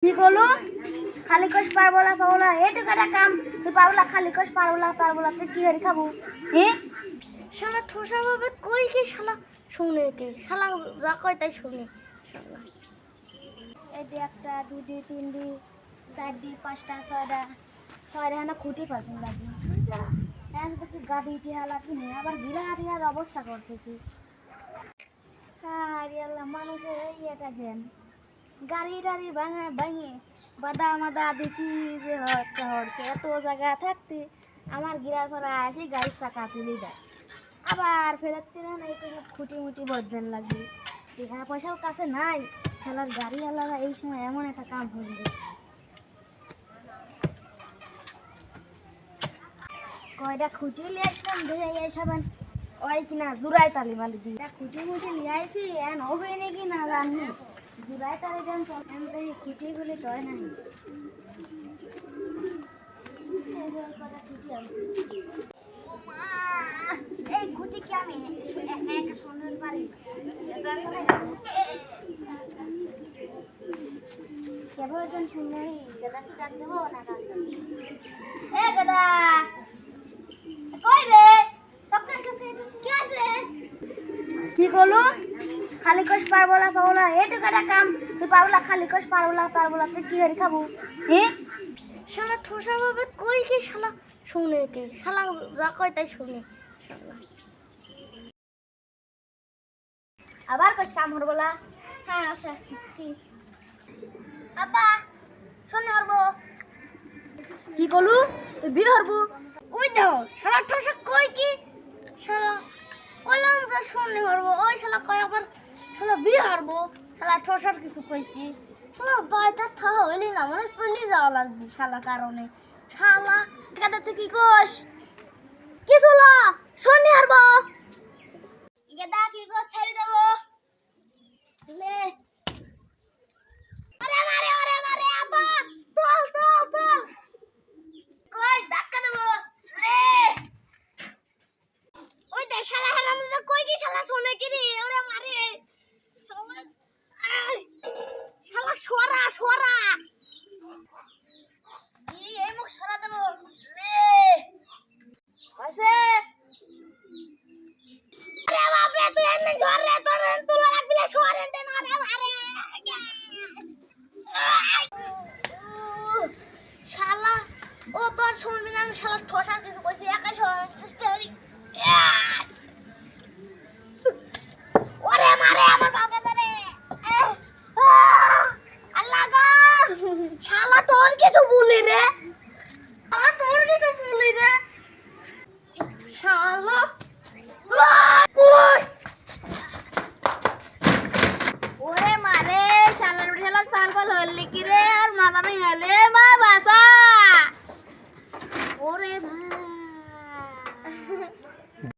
কি করলো? খালি কষ পারবলা পাবলা এটুকু একটা কাম তুই পাবলা খালি কষ পারবলা তুই কি করে খাবো? শালা ঠোসা ভাবে কই কি শালা শুনে কে শালা যা কয় তাই শুনে শালা এটি একটা দুটি তিনটি চারটি পাঁচটা ছয়টা না খুঁটি পাবো লাগে এখন তো কি গাড়ি টিহালা কিনে আবার বিরাট অবস্থা করছে কি আল্লাহ মানুষের ইয়েটা দেন গাড়ি টাড়ি ভাঙে বাদা দেখি যে হচ্ছে এত জায়গা থাকতে আমার গিরার পরা আসি গাড়ির চাকা তুলে দেয় আবার ফেরাতে না এই সব খুঁটি মুটি বদলেন লাগবে টাকা পয়সাও কাছে নাই খেলার গাড়ি আলাদা এই সময় এমন একটা কাম হয়ে কয়টা খুঁটি লিয়ে আসলাম দেখে এইসব ওই কিনা জুড়াই তালি মালি দিয়ে খুঁটি মুটি লিয়ে আইসি এন হবে নাকি না জানি জুড়াই তালি দেন চলেন তো এই খুঁটিগুলি তয় নাই এই খুঁটি কি আমি একা শুনতে পারি কেবল একজন শুনে গাদা কি ডাক দেবো না ডাক এ গাদা কই রে কি আছে কি করলো? খালি কষ পারবলা পাবলা এটুকু একটা কাম তুই পাবলা খালি কষ পারবলা তুই কি করে খাবো? শালা ঠোসা ভাবে কই কি শালা শুনে কে শালা যা কয় তাই শুনে শালা আবার কষ কাম হর বলা হ্যাঁ আচ্ছা কি আপা শুনে হরবো কি করলু তুই বীর হরবো ওই দাও শালা ঠোসা কই কি শালা কলম যা শুনে হরবো ওই শালা কয় আবার শালা বীর হরবো শালা ঠোসার কিছু কইছি শালা বাইটা থা হইলি না মানে চলে যাওয়া লাগবে শালা কারণে শালা কাদা তুই কি কোস কি চলো শুনে হরবো গেদা কি কোস ছেড়ে দেবো লে ওরে মারে আপা তোল কোস ধাক্কা দেবো লে ওই দে শালা হারাম যা কই কি শালা শুনে কি রে ওরে মারে শালা শালা সরা এই মুখ সরা দেবো লে হইছে আরে বাপ রে তুই এনে ঝড় রে তোর তুলা লাগবি না সরে দে না রে মারে শালা ও তোর শুনবি না শালা ঠোসার কিছু কইছি একাই স্টোরি ওরে মারে আমার পাকে ধরে আল্লাহ গো শালা তোর কিছু বলি রে শালা ওরে মারে শালার ঠেলা সালবাল হলি কি রে আর মাথা ভেঙালে মা বাসা ওরে মা